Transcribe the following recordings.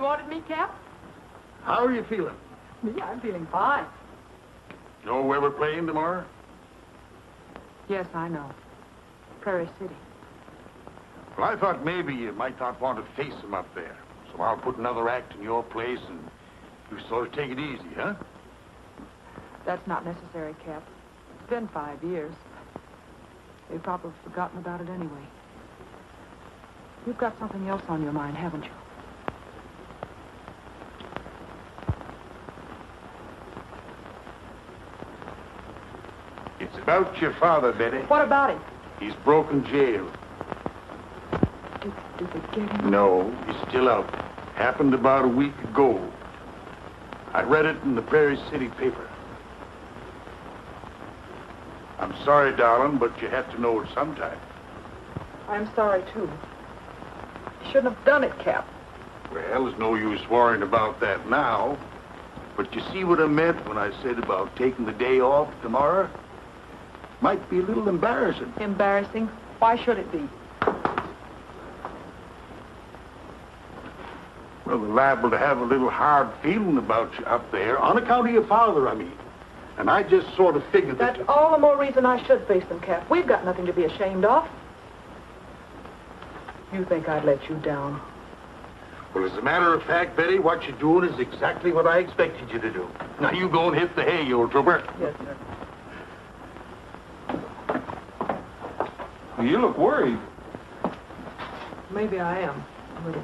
You wanted me, Cap? How are you feeling? Me, I'm feeling fine. You know where we're playing tomorrow? Yes, I know. Prairie City. Well, I thought maybe you might not want to face them up there. So I'll put another act in your place and you sort of take it easy, huh? That's not necessary, Cap. It's been 5 years. They've probably forgotten about it anyway. You've got something else on your mind, haven't you? It's about your father, Betty. What about him? He's broken jail. Did they get him? No, he's still out. Happened about a week ago. I read it in the Prairie City paper. I'm sorry, darling, but you had to know it sometime. I'm sorry, too. You shouldn't have done it, Cap. Well, there's no use worrying about that now. But you see what I meant when I said about taking the day off tomorrow? Might be a little embarrassing. Embarrassing? Why should it be? Well, they're liable to have a little hard feeling about you up there, on account of your father, I mean. And I just sort of figured that... That's all the more reason I should face them, Cap. We've got nothing to be ashamed of. You think I'd let you down? Well, as a matter of fact, Betty, what you're doing is exactly what I expected you to do. Now, you go and hit the hay, you old trooper. Yes, sir. You look worried. Maybe I am, a little.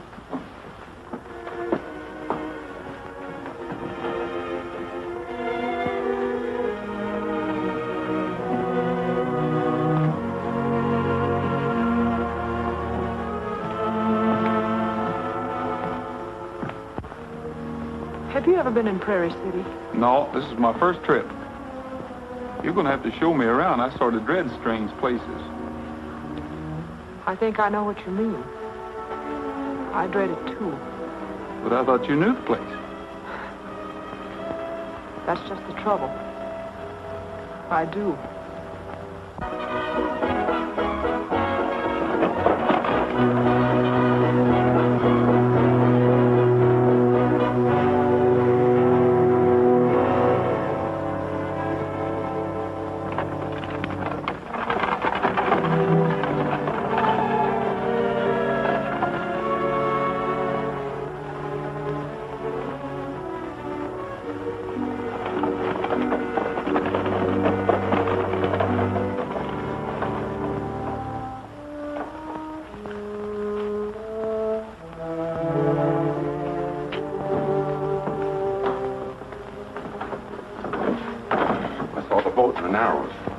Have you ever been in Prairie City? No, this is my first trip. You're going to have to show me around. I sort of dread strange places. I think I know what you mean. I dread it, too. But I thought you knew the place. That's just the trouble. I do.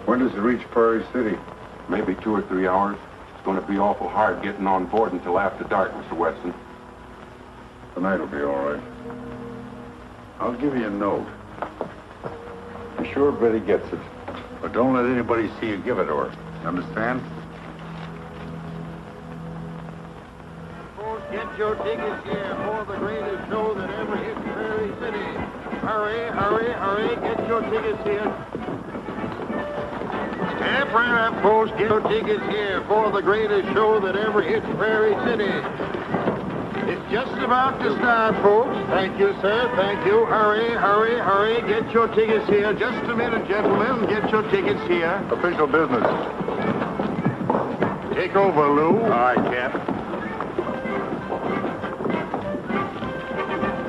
When does it reach Prairie City? Maybe 2 or 3 hours. It's going to be awful hard getting on board until after dark, Mr. Weston. The night will be all right. I'll give you a note. Be sure Betty gets it. But don't let anybody see you give it to her. You understand? Folks, get your tickets here for the greatest show that ever hit Prairie City. Hurry, hurry, hurry. Get your tickets here. Step right up, folks. Get your tickets here for the greatest show that ever hit Prairie City. It's just about to start, folks. Thank you, sir. Thank you. Hurry, hurry, hurry. Get your tickets here. Just a minute, gentlemen. Get your tickets here. Official business. Take over, Lou. All right, Cap.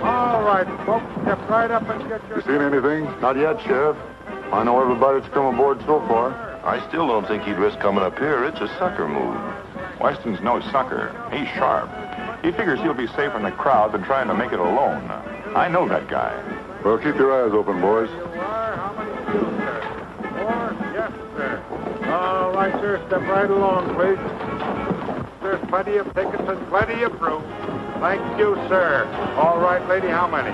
All right, folks, step right up and get your... You seen anything? Not yet, Sheriff. I know everybody that's come aboard so far. I still don't think he'd risk coming up here. It's a sucker move. Weston's no sucker. He's sharp. He figures he'll be safer in the crowd than trying to make it alone. I know that guy. Well, keep your eyes open, boys. How many of you, sir? 4? Yes, sir. All right, sir, step right along, please. There's plenty of tickets and plenty of room. Thank you, sir. All right, lady, how many?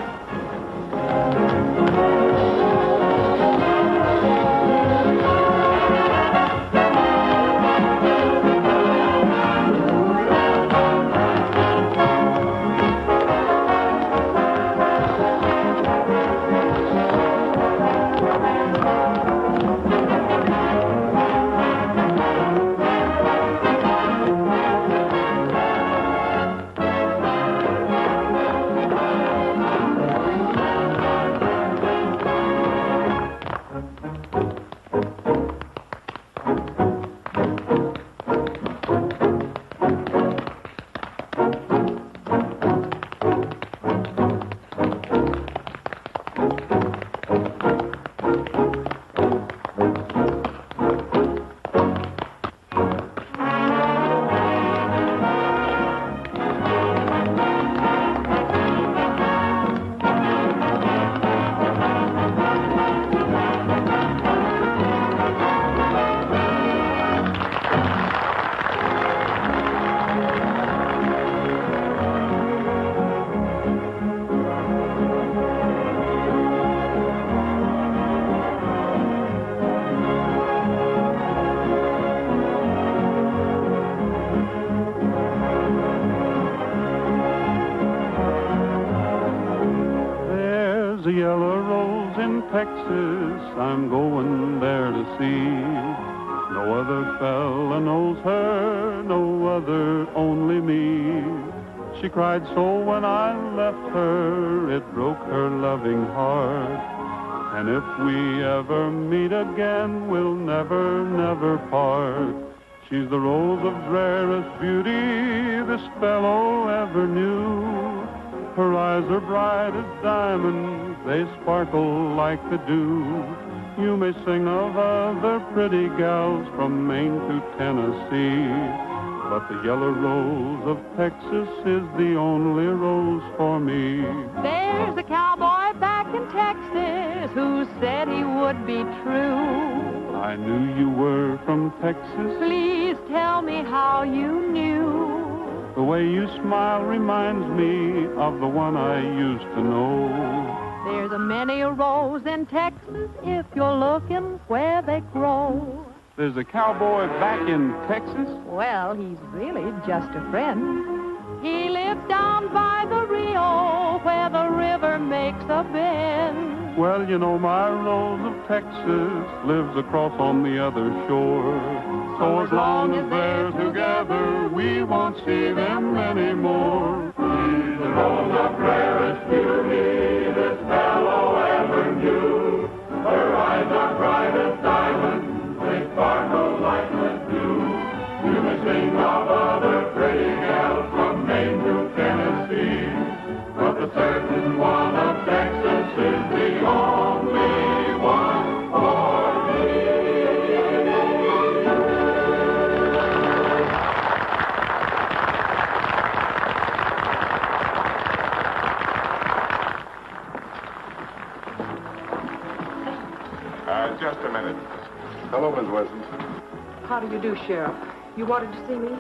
There's a yellow rose in Texas I'm going there to see. No other fella knows her, no other, only me. She cried so when I left her, it broke her loving heart. And if we ever meet again, we'll never, never part. She's the rose of rarest beauty this fellow ever knew. Her eyes are bright as diamonds, they sparkle like the dew. You may sing of other pretty gals from Maine to Tennessee, but the yellow rose of Texas is the only rose for me. There's a cowboy back in Texas who said he would be true. I knew you were from Texas. Please tell me how you knew. The way you smile reminds me of the one I used to know. There's a many a rose in Texas if you're looking where they grow. There's a cowboy back in Texas? Well, he's really just a friend. He lives down by the Rio where the river makes a bend. Well, you know, my rose of Texas lives across on the other shore. So as long as they're together, we won't see them anymore. She's the rose of rarest beauty this fellow ever knew. Her eyes are bright as diamonds, they sparkle like the dew. You may sing of other pretty gals from Maine to Tennessee, but the certain one of Texas is the only one for me. Just a minute. Hello, Miss Weston. How do you do, Sheriff? You wanted to see me?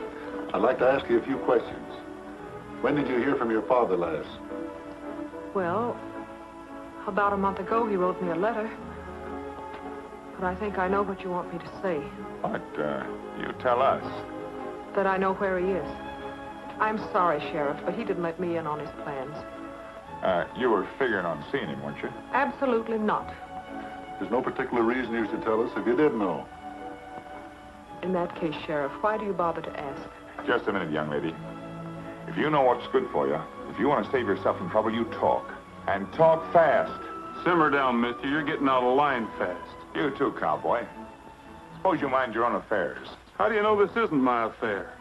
I'd like to ask you a few questions. When did you hear from your father last? Well, about a month ago, he wrote me a letter. But I think I know what you want me to say. What? You tell us. That I know where he is. I'm sorry, Sheriff, but he didn't let me in on his plans. You were figuring on seeing him, weren't you? Absolutely not. There's no particular reason you should tell us if you did know. In that case, Sheriff, why do you bother to ask? Just a minute, young lady. If you know what's good for you, if you want to save yourself from trouble, you talk. And talk fast. Simmer down, mister. You're getting out of line fast. You too, cowboy. Suppose you mind your own affairs. How do you know this isn't my affair?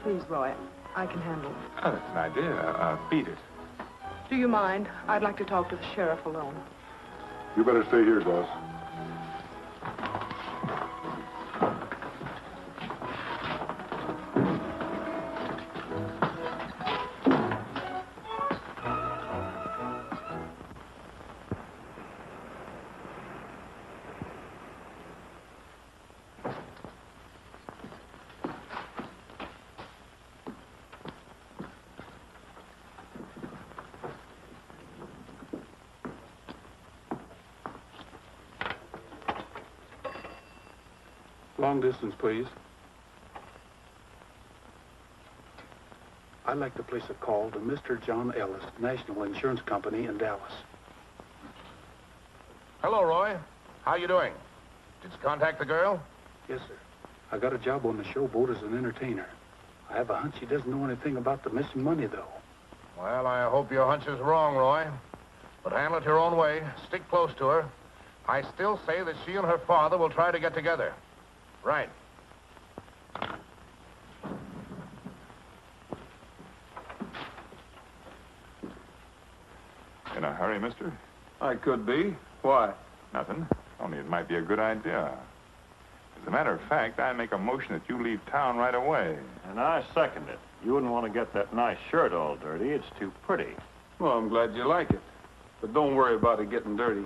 Please, Roy, I can handle it. Oh, that's an idea. Beat it. Do you mind? I'd like to talk to the sheriff alone. You better stay here, Gus. Long distance, please. I'd like to place a call to Mr. John Ellis, National Insurance Company in Dallas. Hello, Roy. How you doing? Did you contact the girl? Yes, sir. I got a job on the showboat as an entertainer. I have a hunch he doesn't know anything about the missing money, though. Well, I hope your hunch is wrong, Roy. But handle it your own way. Stick close to her. I still say that she and her father will try to get together. Right. In a hurry, mister? I could be. Why? Nothing. Only it might be a good idea. As a matter of fact, I make a motion that you leave town right away. And I second it. You wouldn't want to get that nice shirt all dirty. It's too pretty. Well, I'm glad you like it. But don't worry about it getting dirty.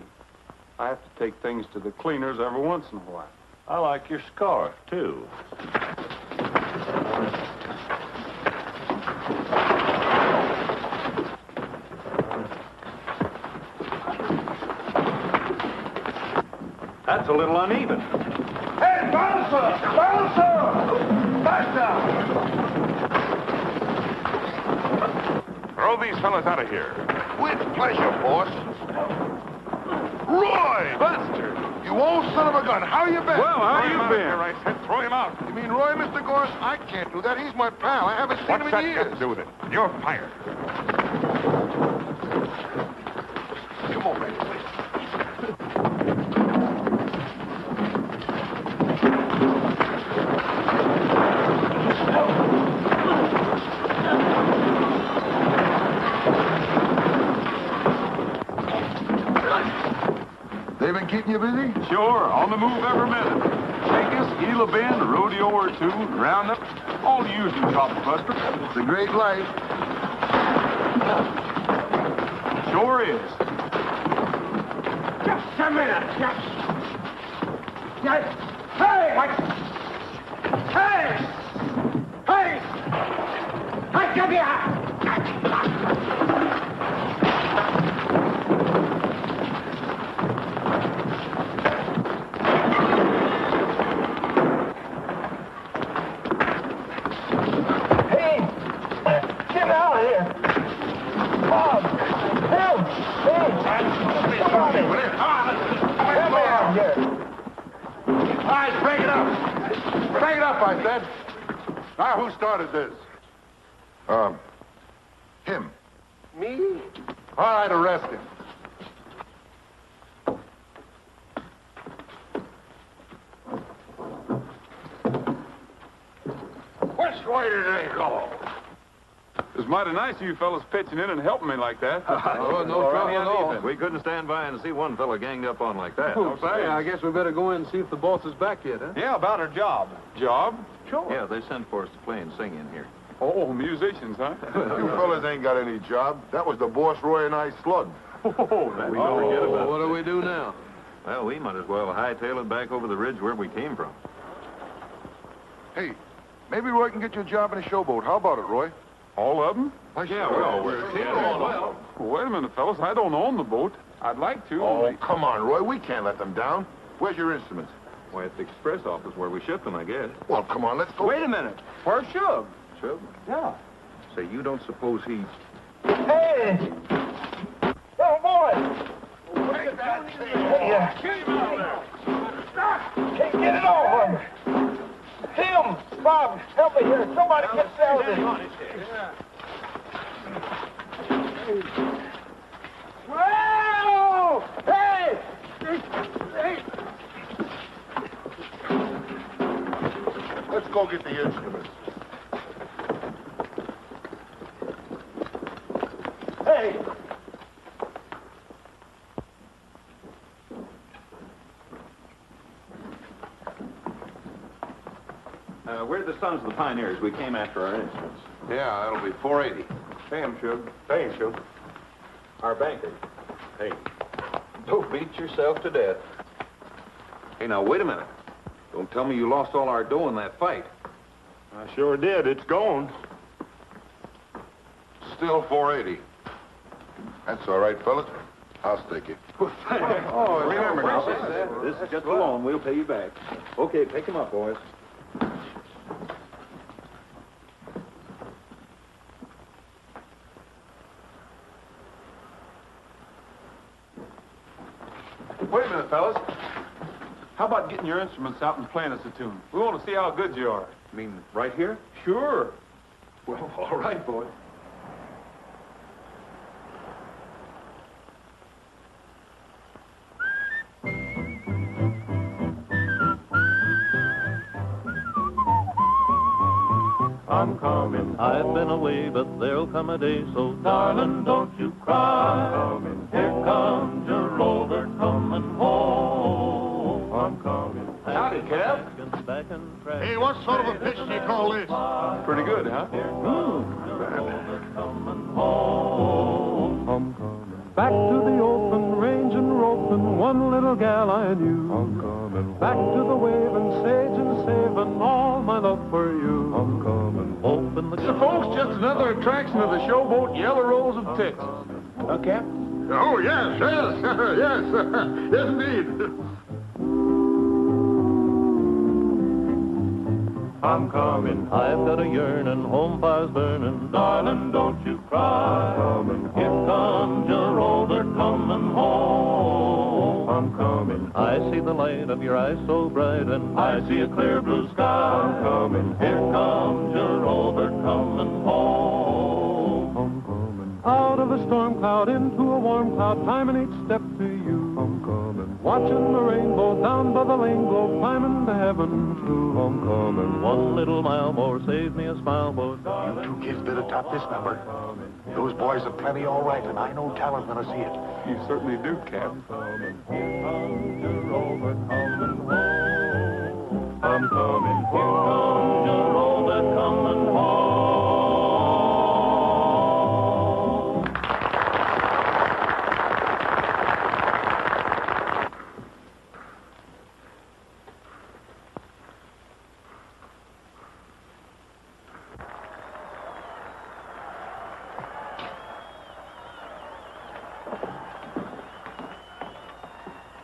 I have to take things to the cleaners every once in a while. I like your scarf, too. That's a little uneven. Hey, bouncer! Bouncer! Back down! Throw these fellas out of here. With pleasure, boss. Roy! Buster! You old son of a gun. How you been? Well, how you been? Here, I said throw him out. You mean Roy, Mr. Gorse? I can't do that. He's my pal. I haven't seen What's him that in got years. to do with it? You're fired. Come on, baby, please. They've been keeping you busy? Sure, on the move every minute. Vegas, Gila Bend, rodeo or two, roundup, all the usual chopper buster. It's a great life. Sure is. Just a minute. Hey! Hey! Hey! Hey, come here! Break it up, I said. Now, who started this? Him. Me? All right, arrest him. Which way did they go? It was mighty nice of you fellas pitching in and helping me like that. Oh, no trouble at all. We couldn't stand by and see one fella ganged up on like that. Oh, say, I guess we better go in and see if the boss is back yet, huh? Yeah, about her job. Job? Sure. Yeah, they sent for us to play and sing in here. Oh, musicians, huh? You fellas ain't got any job. That was the boss Roy and I slugged. Oh, We don't forget about it. What do we do now? Well, we might as well hightail it back over the ridge where we came from. Hey, maybe Roy can get you a job in a showboat. How about it, Roy? All of them? Yeah, well, we're Well, wait a minute, fellas. I don't own the boat. I'd like to. Oh, only... come on, Roy. We can't let them down. Where's your instruments? Why, at the express office where we ship them, I guess. Well, come on, let's go. Wait a minute. Where's Shug? Shub? Yeah. Say, you don't suppose he... Hey! Oh, boy! Take that thing. Hey, can't get it over. Tim, Bob, help me here. Somebody get Sheldon. Whoa! Hey! Hey! Let's go get the instruments. Hey! We're the Sons of the Pioneers. We came after our instruments. Yeah, that'll be 480. Pay him, Shug. Hey, Shug. Our banker. Hey. Don't beat yourself to death. Hey, now, wait a minute. Don't tell me you lost all our dough in that fight. I sure did. It's gone. Still 480. That's all right, fellas. I'll stick it. Oh, remember now, this is just a loan. We'll pay you back. Okay, pick him up, boys. Wait a minute, fellas. How about getting your instruments out and playing us a tune? We want to see how good you are. You mean right here? Sure. Well, all right, boy. I'm coming. I've been away, but there'll come a day, so darling, don't you cry. I'm coming. Here comes your rover coming home. I'm coming. Howdy, Cap. Hey, what sort of a pitch do you call this? Pretty good, huh? I'm coming. Back to the open range and roping one little gal I knew. I'm coming. Back to the waving sage and saving all my love for you. I'm coming. Open the So, folks, just another attraction of the showboat Yellow Rose of Texas. Cap? Oh, yes, yes, yes indeed. I'm coming. I've got a yearning, home fire's burning. Darling, don't you cry. I'm coming. Here comes your the light of your eyes so bright, and I see a clear blue sky. I'm coming, here comes your Robert coming home. I'm coming out of a storm cloud into a warm cloud, climbing each step to you. I'm coming, watching the rainbow down by the lane glow, climbing to heaven too. I'm coming, one little mile more saves me a smile, boy. You two kids better top this number. Those boys are plenty all right, and I know Talon's gonna see it. You certainly do, Cap. I'm coming, here comes your Robert coming home. I'm coming, here comes your Robert coming home.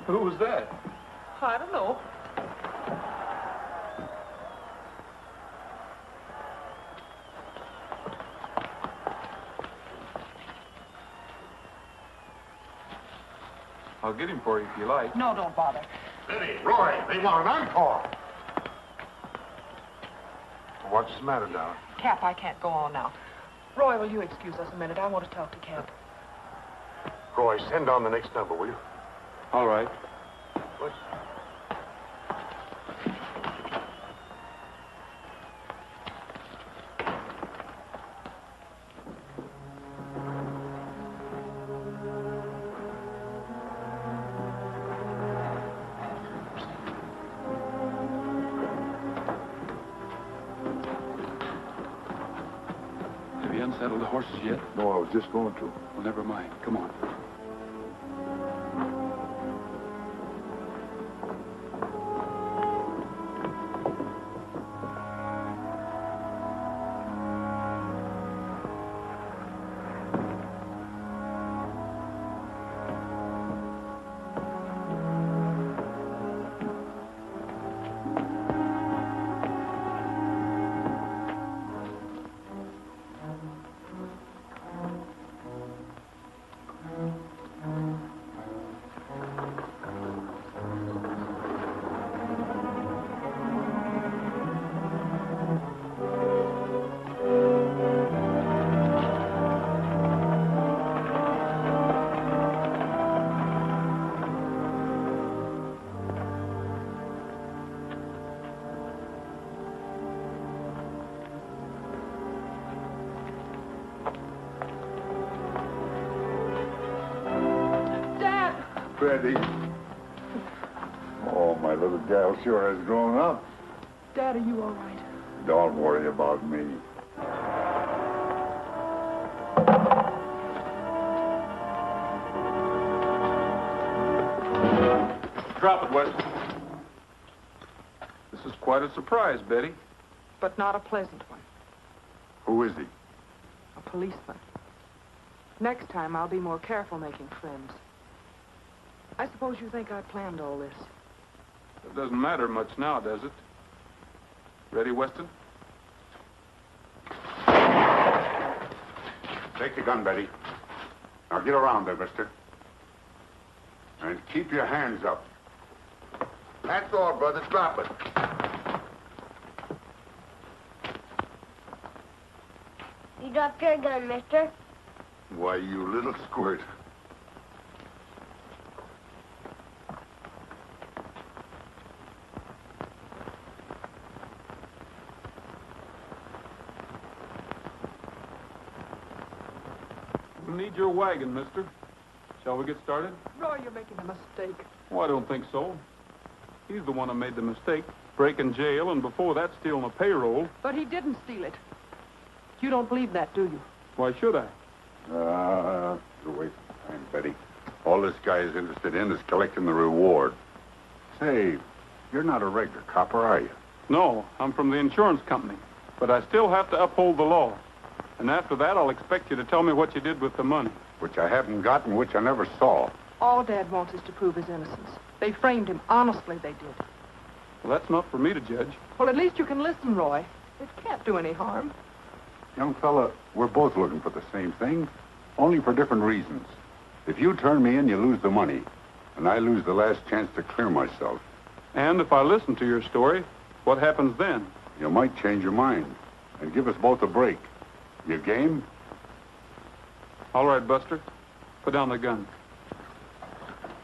Who was that? I don't know. I'll get him for you if you like. No, don't bother. Betty, Roy, they want an encore. What's the matter, Down? Cap, I can't go on now. Roy, will you excuse us a minute? I want to talk to Cap. Roy, send on the next number, will you? All right. What? Have you unsaddled the horses yet? No, I was just going to. Well, never mind. Come on. Betty. Oh, my little gal sure has grown up. Dad, are you all right? Don't worry about me. Drop it, Weston. This is quite a surprise, Betty. But not a pleasant one. Who is he? A policeman. Next time, I'll be more careful making friends. I suppose you think I planned all this. It doesn't matter much now, does it? Ready, Weston? Take the gun, Betty. Now get around there, mister. And keep your hands up. That's all, brother. Drop it. You dropped your gun, mister. Why, you little squirt. We'll need your wagon, mister. Shall we get started? Roy, you're making a mistake. Oh, I don't think so. He's the one who made the mistake, breaking jail, and before that, stealing a payroll. But he didn't steal it. You don't believe that, do you? Why should I? You're wasting time, Betty. All this guy is interested in is collecting the reward. Say, you're not a regular copper, are you? No, I'm from the insurance company. But I still have to uphold the law. And after that, I'll expect you to tell me what you did with the money. Which I haven't gotten, which I never saw. All Dad wants is to prove his innocence. They framed him. Honestly, they did. Well, that's not for me to judge. Well, at least you can listen, Roy. It can't do any harm. Young fella, we're both looking for the same thing, only for different reasons. If you turn me in, you lose the money. and I lose the last chance to clear myself. And if I listen to your story, what happens then? You might change your mind and give us both a break. You game? All right, Buster. Put down the gun.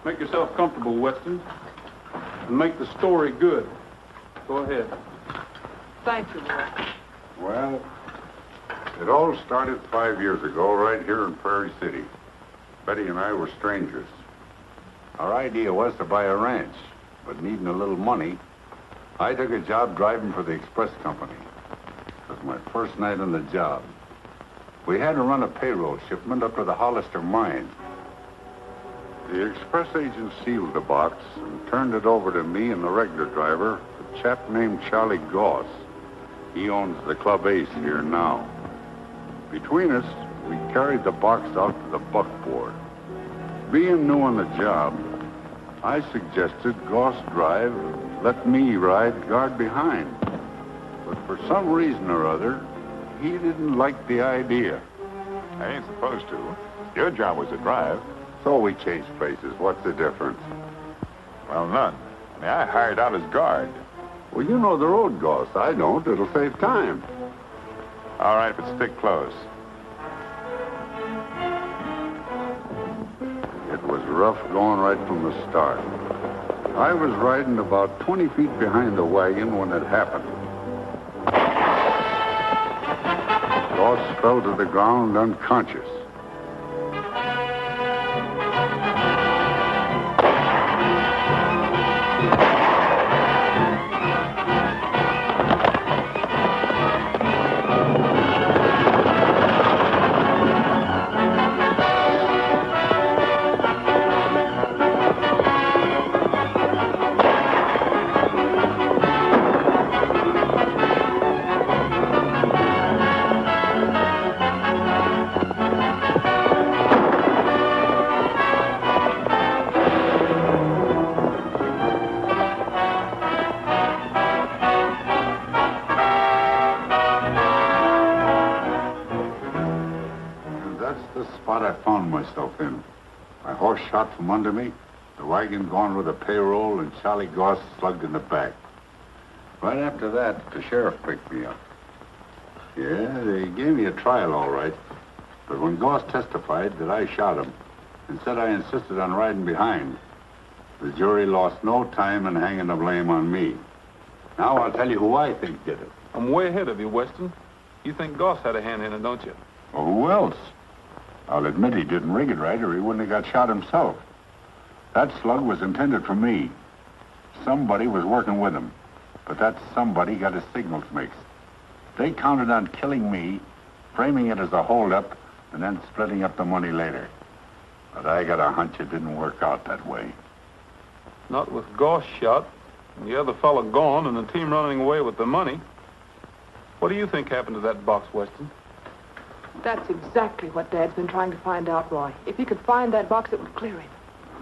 Make yourself comfortable, Weston. And make the story good. Go ahead. Thank you, Roy. Well, it all started 5 years ago right here in Prairie City. Betty and I were strangers. Our idea was to buy a ranch, but needing a little money, I took a job driving for the express company. It was my first night on the job. We had to run a payroll shipment up to the Hollister mine. The express agent sealed the box and turned it over to me and the regular driver, a chap named Charlie Goss. He owns the Club Ace here now. Between us, we carried the box out to the buckboard. Being new on the job, I suggested Goss drive and let me ride guard behind. But for some reason or other, he didn't like the idea. I ain't supposed to. Your job was to drive. So we changed places. What's the difference? Well, none. I hired out as guard. Well, you know the road, Goss. I don't. It'll save time. All right, but stick close. It was rough going right from the start. I was riding about 20 feet behind the wagon when it happened. Goss fell to the ground unconscious. Shot from under me, the wagon gone with the payroll, and Charlie Goss slugged in the back. Right after that, the sheriff picked me up. Yeah, they gave me a trial, all right. But when Goss testified that I shot him and said I insisted on riding behind, the jury lost no time in hanging the blame on me. Now I'll tell you who I think did it. I'm way ahead of you, Weston. You think Goss had a hand in it, don't you? Well, who else? I'll admit he didn't rig it right, or he wouldn't have got shot himself. That slug was intended for me. Somebody was working with him, but that somebody got his signals mixed. They counted on killing me, framing it as a holdup, and then splitting up the money later. But I got a hunch it didn't work out that way. Not with Goss shot, and the other fella gone, and the team running away with the money. What do you think happened to that box, Weston? That's exactly what Dad's been trying to find out, Roy. If he could find that box, it would clear him.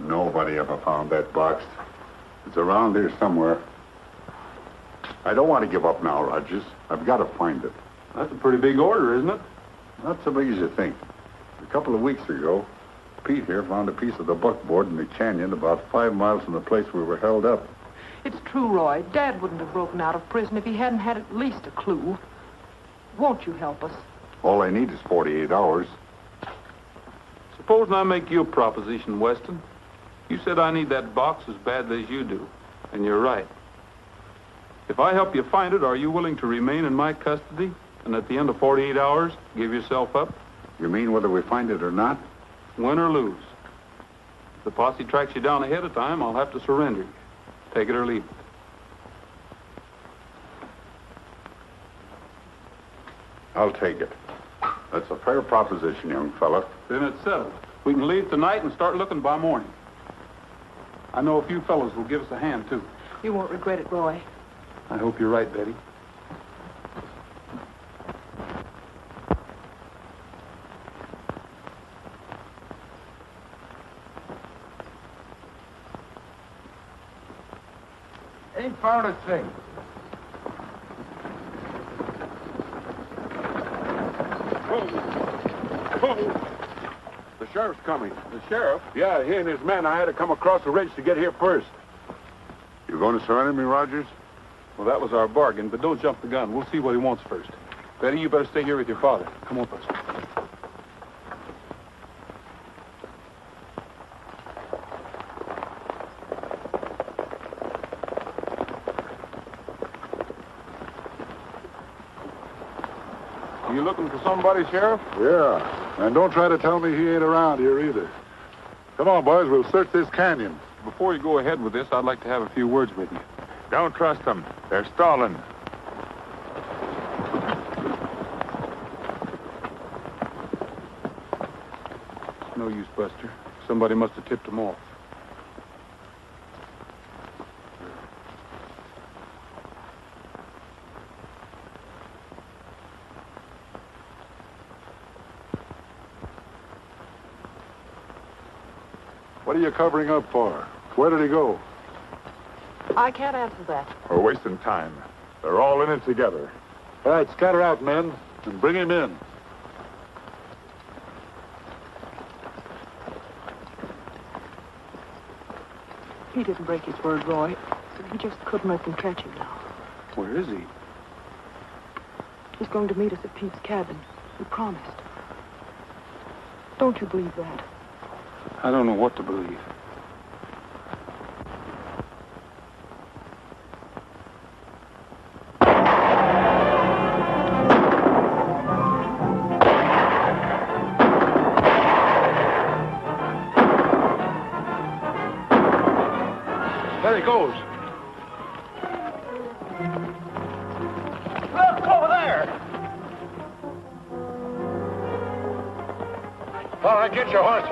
Nobody ever found that box. It's around here somewhere. I don't want to give up now, Rogers. I've got to find it. That's a pretty big order, isn't it? Not so big as you think. A couple of weeks ago, Pete here found a piece of the buckboard in the canyon about 5 miles from the place we were held up. It's true, Roy. Dad wouldn't have broken out of prison if he hadn't had at least a clue. Won't you help us? All I need is 48 hours. Suppose I make you a proposition, Weston. You said I need that box as badly as you do, and you're right. If I help you find it, are you willing to remain in my custody and at the end of 48 hours, give yourself up? You mean whether we find it or not? Win or lose. If the posse tracks you down ahead of time, I'll have to surrender you. Take it or leave it. I'll take it. That's a fair proposition, young fella. Then it's settled. We can leave tonight and start looking by morning. I know a few fellows will give us a hand, too. You won't regret it, Roy. I hope you're right, Betty. Ain't found a thing. The sheriff's coming. The sheriff? Yeah, he and his men. I had to come across the ridge to get here first. You going to surrender me, Rogers? Well, that was our bargain, but don't jump the gun. We'll see what he wants first. Betty, you better stay here with your father. Come on, Weston. You looking for somebody, Sheriff? Yeah. And don't try to tell me he ain't around here either. Come on, boys. We'll search this canyon. Before you go ahead with this, I'd like to have a few words with you. Don't trust them. They're stalling. It's no use, Buster. Somebody must have tipped them off. What are you covering up for? Where did he go? I can't answer that. We're wasting time. They're all in it together. All right, scatter out, men, and bring him in. He didn't break his word, Roy. He just couldn't let them catch him now. Where is he? He's going to meet us at Pete's cabin. He promised. Don't you believe that? I don't know what to believe. There he goes. Look over there. All right, get your horses.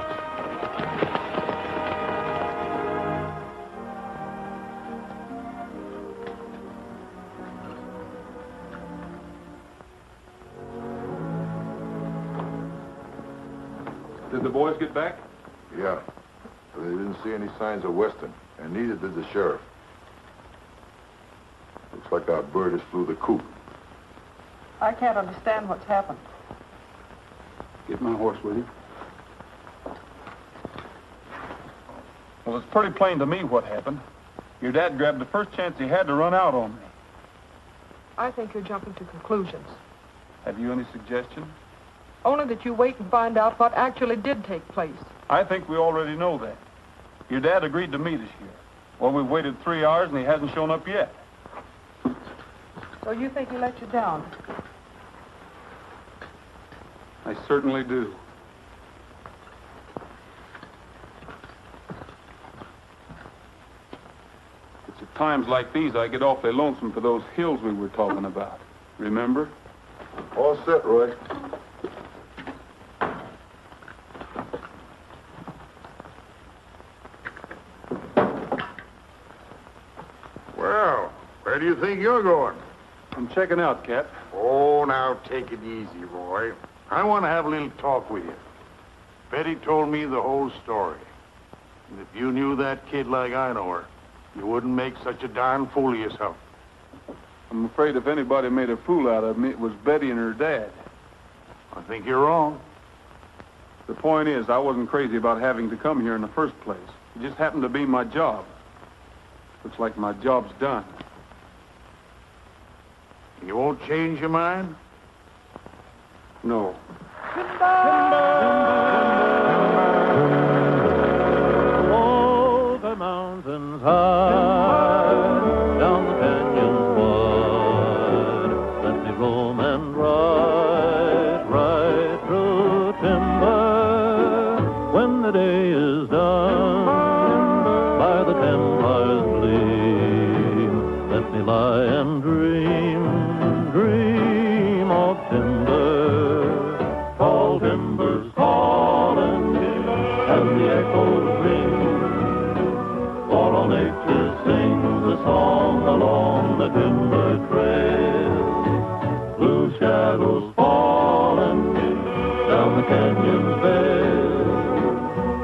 Did the boys get back? Yeah. But they didn't see any signs of Weston, and neither did the sheriff. Looks like our bird has flew the coop. I can't understand what's happened. Get my horse with you. Well, it's pretty plain to me what happened. Your dad grabbed the first chance he had to run out on me. I think you're jumping to conclusions. Have you any suggestion? Only that you wait and find out what actually did take place. I think we already know that. Your dad agreed to meet us here. Well, we've waited 3 hours and he hasn't shown up yet. So you think he let you down? I certainly do. It's at times like these I get awfully lonesome for those hills we were talking about. Remember? All set, Roy. Well, where do you think you're going? I'm checking out, Cap. Oh, now take it easy, Roy. I want to have a little talk with you. Betty told me the whole story. And if you knew that kid like I know her, you wouldn't make such a darn fool of yourself. I'm afraid if anybody made a fool out of me, it was Betty and her dad. I think you're wrong. The point is, I wasn't crazy about having to come here in the first place. It just happened to be my job. Looks like my job's done. You won't change your mind? No. Over mountains high, down the canyons wide, let me roam and ride, ride through timber. When the day is done, by the 10 miles gleam, let me lie and dream, dream of timber. Tall timbers calling, and the echoes ring. For all nature sings a song along the timber trail. Blue shadows falling down the canyon's bed,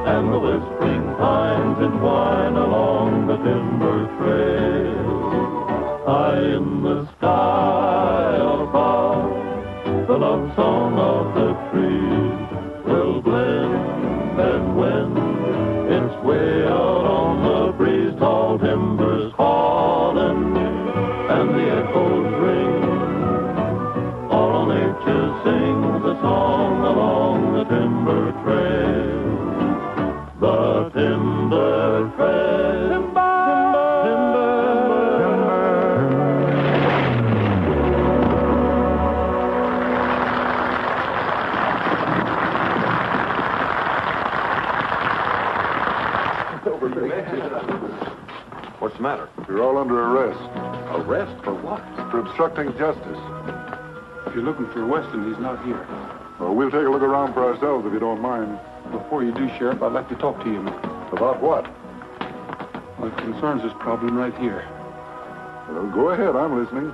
and the whispering pines entwine along the timber trail. High in the sky above, the love song of the trees will blend and wind. It's way out on the breeze, tall timbers calling, and the echoes ring. All nature sings a song along the timber trail. The timber trail. Timber, timber, What's the matter? You're all under arrest. Arrest for what? For obstructing justice. If you're looking for Weston, he's not here. Well, we'll take a look around for ourselves if you don't mind. Before you do, Sheriff, I'd like to talk to you a minute. About what? Well, it concerns this problem right here. Well, go ahead. I'm listening.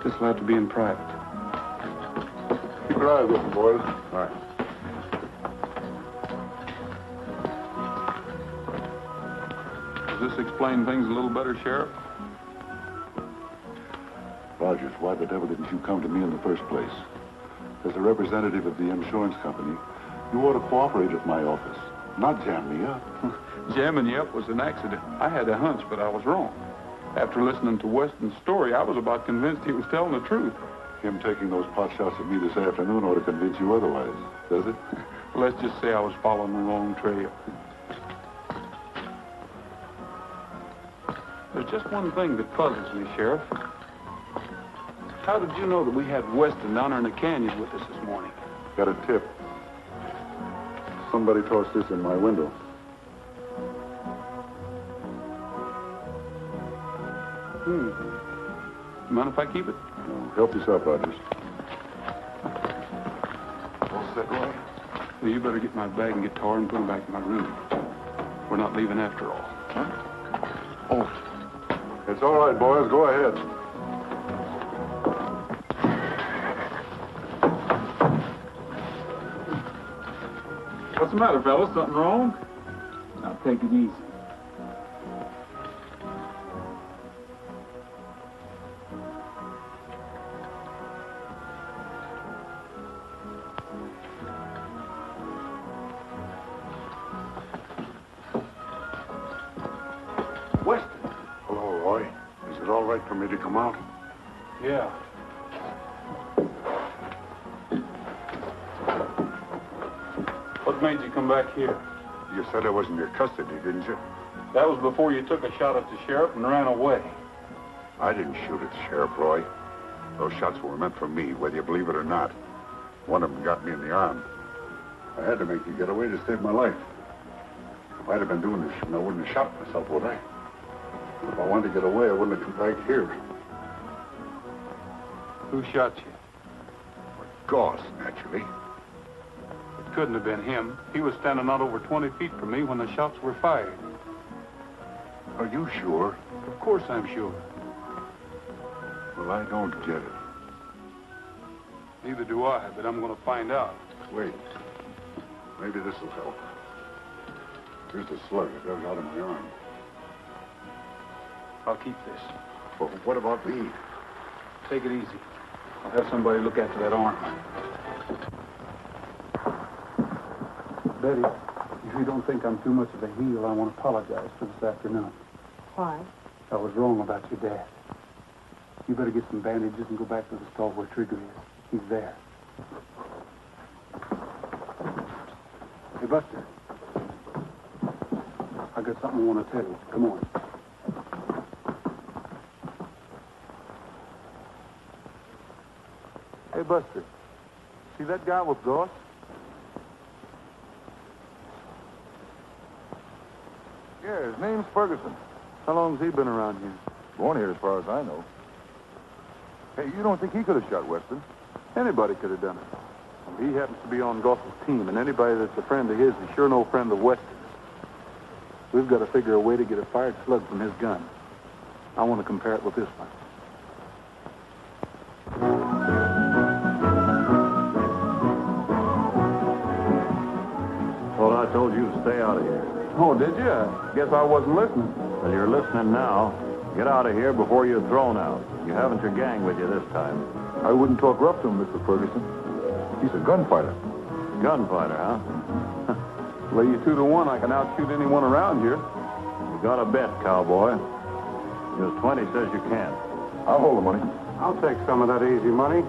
This will have to be in private. Keep your eyes open, boys. All right. Does this explain things a little better, Sheriff? Rogers, why the devil didn't you come to me in the first place? As a representative of the insurance company, you ought to cooperate with my office, not jam me up. Jamming you up was an accident. I had a hunch, but I was wrong. After listening to Weston's story, I was about convinced he was telling the truth. Him taking those pot shots at me this afternoon ought to convince you otherwise, does it? Let's just say I was following the wrong trail. There's just one thing that puzzles me, Sheriff. How did you know that we had Weston down there in the canyon with us this morning? Got a tip. Somebody tossed this in my window. Mind if I keep it? No, help yourself, Rogers. All set, Roy? Well, you better get my bag and guitar and put them back in my room. We're not leaving after all. Huh? Oh. It's all right, boys. Go ahead. What's the matter, fellas? Something wrong? Now, take it easy. Weston. Hello, Roy. Is it all right for me to come out? Yeah. What made you come back here? You said I was in your custody, didn't you? That was before you took a shot at the sheriff and ran away. I didn't shoot at the sheriff, Roy. Those shots were meant for me, whether you believe it or not. One of them got me in the arm. I had to make you get away to save my life. If I'd have been doing this, I wouldn't have shot myself, would I? If I wanted to get away, I wouldn't have come back here. Who shot you? Gauss, naturally. It couldn't have been him. He was standing not over 20 feet from me when the shots were fired. Are you sure? Of course I'm sure. Well, I don't get it. Neither do I, but I'm going to find out. Wait. Maybe this will help. Here's the slug that goes out of my arm. I'll keep this. Well, what about me? Take it easy. I'll have somebody look after that arm. Betty, if you don't think I'm too much of a heel, I want to apologize for this afternoon. Why? I was wrong about your dad. You better get some bandages and go back to the stall where Trigger is. He's there. Hey, Buster. I got something I want to tell you. Come on. Hey, Buster. See that guy with Gauss? Yeah, his name's Ferguson. How long's he been around here? Born here as far as I know. Hey, you don't think he could have shot Weston? Anybody could have done it. He happens to be on Gauss's team, and anybody that's a friend of his is sure no friend of Weston's. We've got to figure a way to get a fired slug from his gun. I want to compare it with this one. Well, I told you to stay out of here. Oh, did you? I guess I wasn't listening. Well, you're listening now. Get out of here before you're thrown out. You haven't your gang with you this time. I wouldn't talk rough to him, Mr. Ferguson. He's a gunfighter. Gunfighter, huh? Lay you 2 to 1, I can outshoot anyone around here. You got a bet, cowboy. Because 20 says you can't. I'll hold the money. I'll take some of that easy money.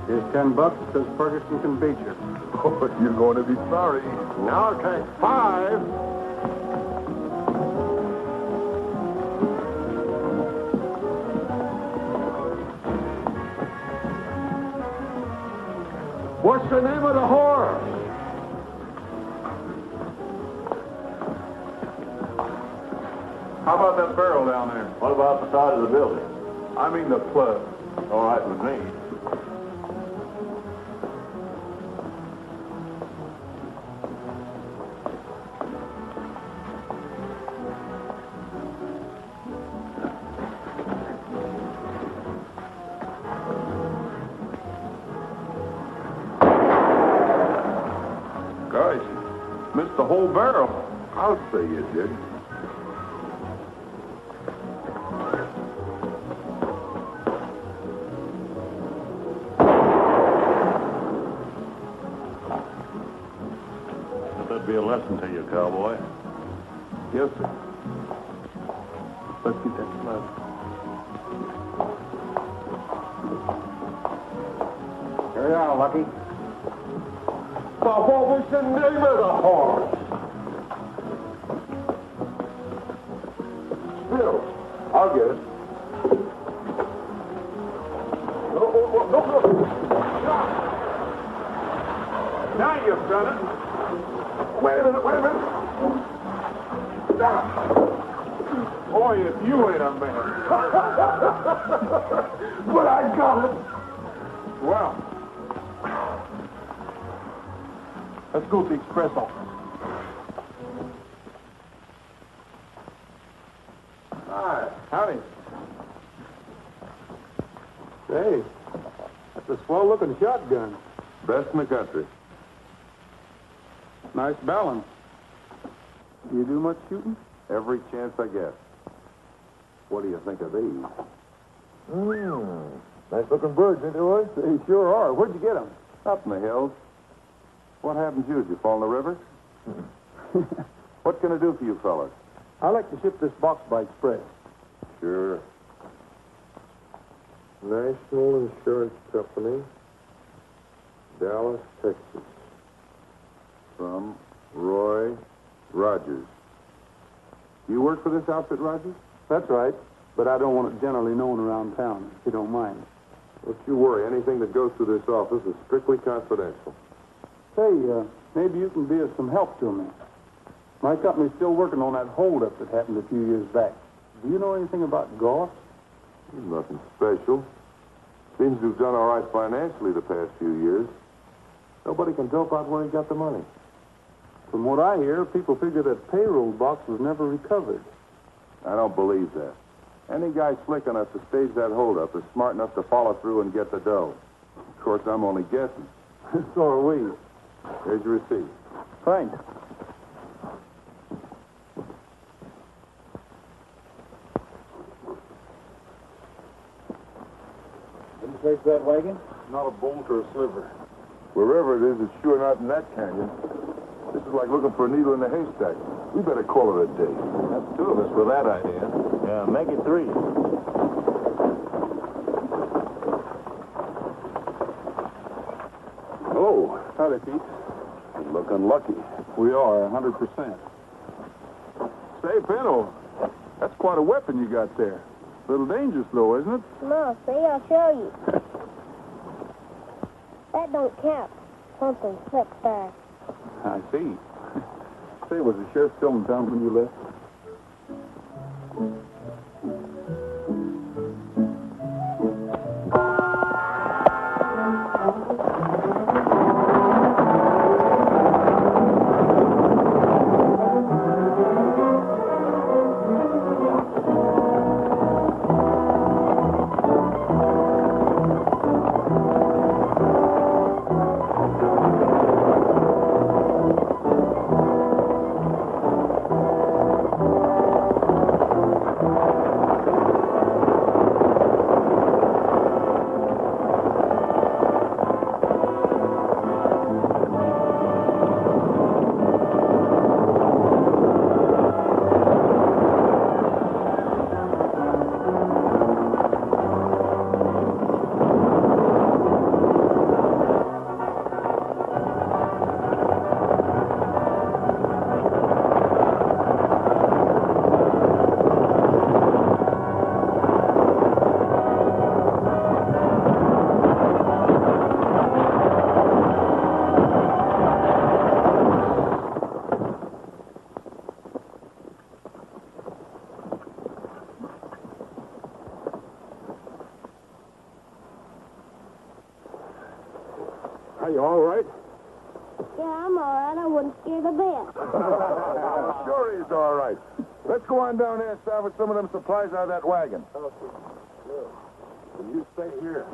Here's $10 because Ferguson can beat you. Oh, you're going to be sorry. Now I'll take 5. What's the name of the horse? How about that barrel down there? What about the side of the building? I mean the plug. All right with me. Gosh, missed the whole barrel. I'll say you did. Let that be a lesson to you, cowboy. Yes, sir. Let's get that plug. Carry on, Lucky. But what was the name of the horse? Bill, I'll get it. No. Now you've done it. Wait a minute. Boy, if you ain't a man. But I got it. Well, let's go to the express office. Hi. Howdy. Hey, that's a swell-looking shotgun. Best in the country. Nice balance. You do much shooting? Every chance I get. What do you think of these? Nice looking birds, ain't they, Roy? They sure are. Where'd you get them? Up in the hills. What happened to you? Did you fall in the river? What can I do for you fellas? I'd like to ship this box by express. Sure. National Insurance Company, Dallas, Texas. From Roy Rogers. You work for this outfit, Rogers? That's right, but I don't want it generally known around town, if you don't mind. Don't you worry. Anything that goes through this office is strictly confidential. Say, maybe you can be of some help to me. My company's still working on that holdup that happened a few years back. Do you know anything about Goss? Nothing special. Seems to have done all right financially the past few years. Nobody can dope out where he got the money. From what I hear, people figure that payroll box was never recovered. I don't believe that. Any guy slick enough to stage that holdup is smart enough to follow through and get the dough. Of course, I'm only guessing. So are we. Here's your receipt. Thanks. Didn't trace that wagon? Not a bolt or a sliver. Wherever it is, it's sure not in that canyon. This is like looking for a needle in a haystack. We better call it a day. That's 2 of us with that idea. Yeah, make it 3. Hello. Howdy, Pete. Looking lucky. We are, 100%. Say, Pinto, that's quite a weapon you got there. A little dangerous, though, isn't it? No, see, I'll show you. That don't count. Something slipped there. I see. Say, was the sheriff still in town when you left? you all right? Yeah, I'm all right. I wasn't scared a bit. Sure he's all right. Let's go on down there and salvage some of them supplies out of that wagon. Okay. Sure. And you stay here.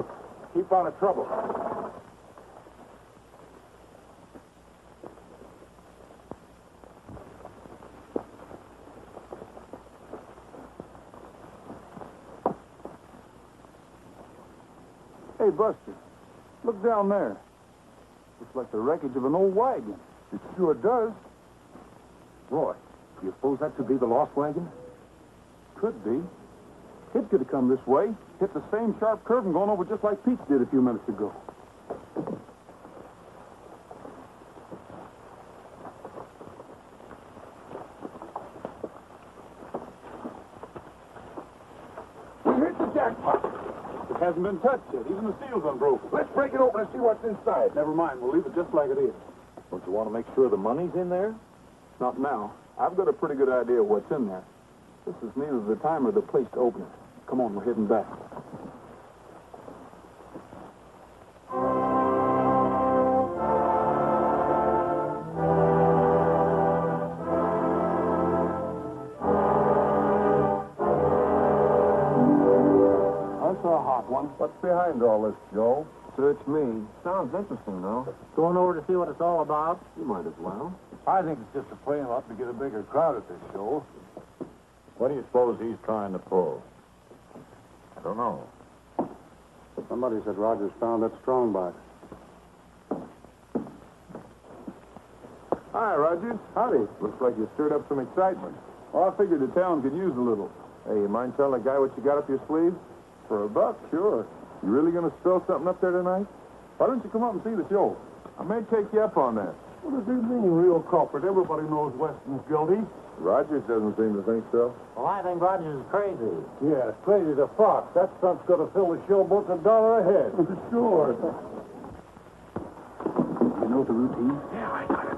Keep out of trouble. Hey, Buster, look down there. Looks like the wreckage of an old wagon. It sure does. Roy, do you suppose that could be the lost wagon? Could be. Kid could have come this way, hit the same sharp curve and gone over just like Pete did a few minutes ago. We hit the jackpot. It hasn't been touched yet. Even the seal's unbroken. Let's break it open and see what's inside. Never mind. We'll leave it just like it is. Don't you want to make sure the money's in there? Not now. I've got a pretty good idea of what's in there. This is neither the time or the place to open it. Come on, we're heading back. That's a hot one. What's behind all this, Joe? Search me. Sounds interesting, though. Going over to see what it's all about? You might as well. I think it's just a frame-up to get a bigger crowd at this show. What do you suppose he's trying to pull? I don't know. Somebody said Rogers found that strong box. Hi, Rogers. Howdy. Looks like you stirred up some excitement. Well, I figured the town could use a little. Hey, you mind telling the guy what you got up your sleeve? For $1, sure. You really going to spill something up there tonight? Why don't you come up and see the show? I may take you up on that. What does he mean, real culprit? Everybody knows Weston's guilty. Rogers doesn't seem to think so. Well, I think Rogers is crazy. Yeah, crazy as a fox. That stunt's going to fill the show book $1 a head. Sure. You know the routine? Yeah, I got it.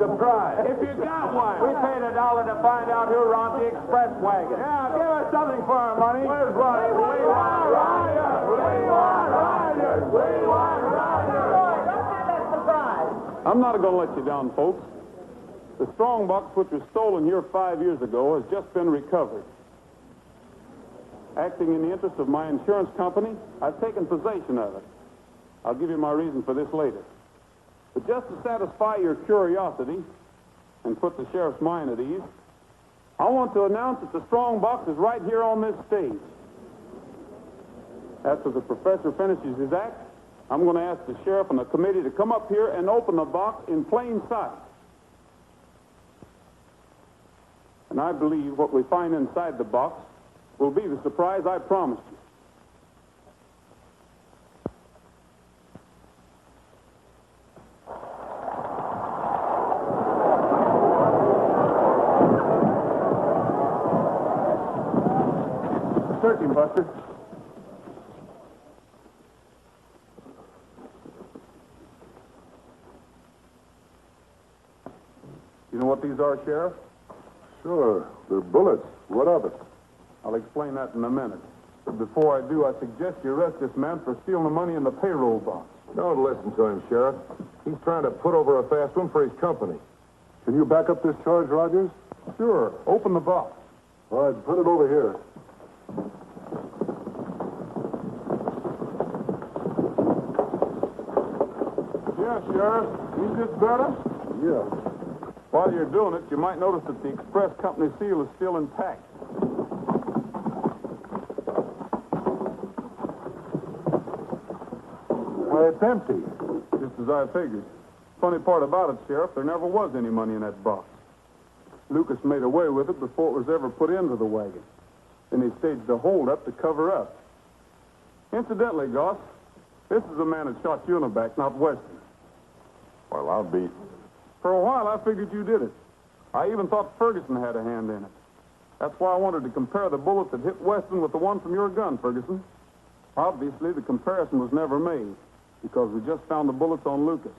Surprise. If you got one. We paid $1 to find out who robbed the express wagon. Yeah, give us something for our money. Where's Rogers? We want Rogers! We want Rogers! We want Rogers! Roy, don't have that surprise. I'm not going to let you down, folks. The strong box, which was stolen here 5 years ago, has just been recovered. Acting in the interest of my insurance company, I've taken possession of it. I'll give you my reason for this later. But just to satisfy your curiosity and put the sheriff's mind at ease, I want to announce that the strong box is right here on this stage. After the professor finishes his act, I'm going to ask the sheriff and the committee to come up here and open the box in plain sight. And I believe what we find inside the box will be the surprise I promised you. Search him, Buster. You know what these are, Sheriff? Sure. They're bullets. What of it? I'll explain that in a minute. But before I do, I suggest you arrest this man for stealing the money in the payroll box. Don't listen to him, Sheriff. He's trying to put over a fast one for his company. Can you back up this charge, Rogers? Sure. Open the box. All right, put it over here. Yeah, Sheriff. Is this better? Yeah. While you're doing it, you might notice that the express company seal is still intact. Why, it's empty. Just as I figured. Funny part about it, Sheriff, there never was any money in that box. Lucas made away with it before it was ever put into the wagon. Then he staged a holdup to cover up. Incidentally, Goss, this is the man that shot you in the back, not Weston. Well, I'll be... For a while, I figured you did it. I even thought Ferguson had a hand in it. That's why I wanted to compare the bullet that hit Weston with the one from your gun, Ferguson. Obviously, the comparison was never made, because we just found the bullets on Lucas.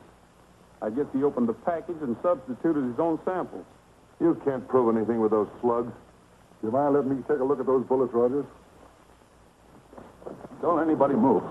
I guess he opened the package and substituted his own samples. You can't prove anything with those slugs. Do you mind letting me take a look at those bullets, Rogers? Don't anybody move.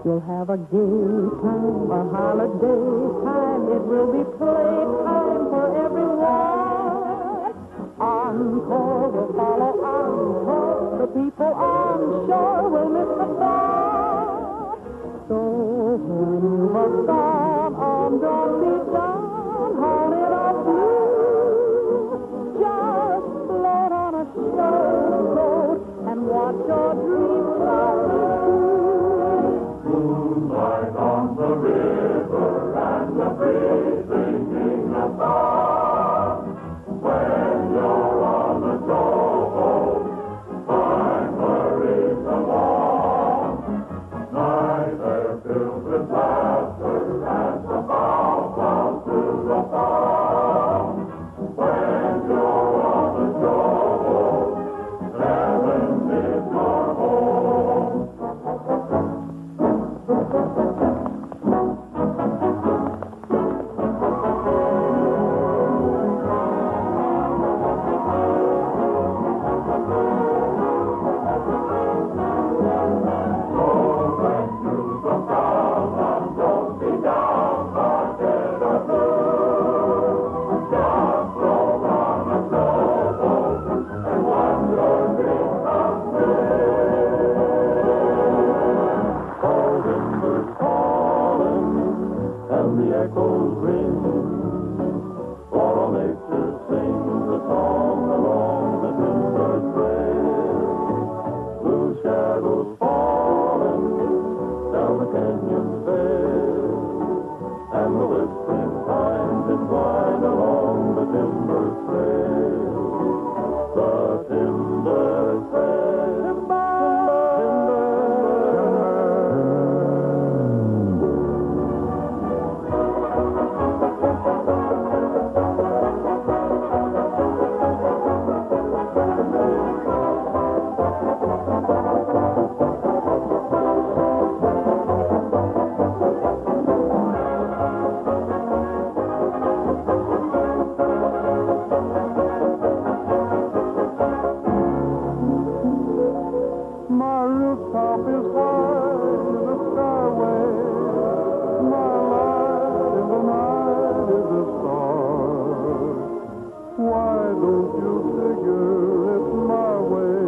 You'll have a gay time, a holiday time. It will be playtime for everyone. Encore will follow encore. The people on shore will miss the fun. So when you have gone on, don't be down, hearted or blue. Just float on a showboat and watch your dreams come true. Moonlight on the river and the breeze singing a song. When you're on the showboat, time hurries along. Night air filled with laughter as the bow bows to the song. When you're on the showboat, heaven is your home. And the echoes ring for a bridles falling down the canyon stairs, and the whispering pines entwine along the timber trail. The timber trail. My rooftop is high in the skyway. My light in the night is a star. Why don't you figure it's my way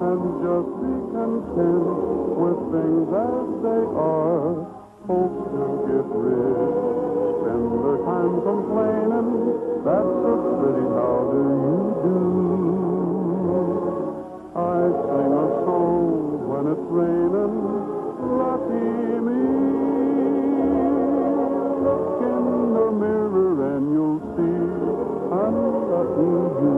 and just be content with things as they are? Folks who get rich spend their time complaining. That's so pretty, how do you do? I sing a song when it's raining. Lucky me. Look in the mirror and you'll see I'm lucky you.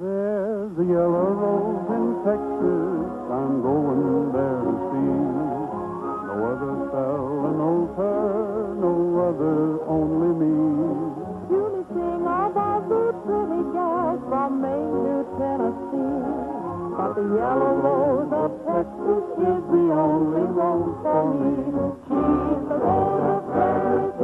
There's a yellow rose in Texas I'm going there to see. No other fella knows her, no other, only me. Julie sing about the pretty gals from Maine to Tennessee. But the yellow rose of Texas is the only rose for me. She's the rose of Paris.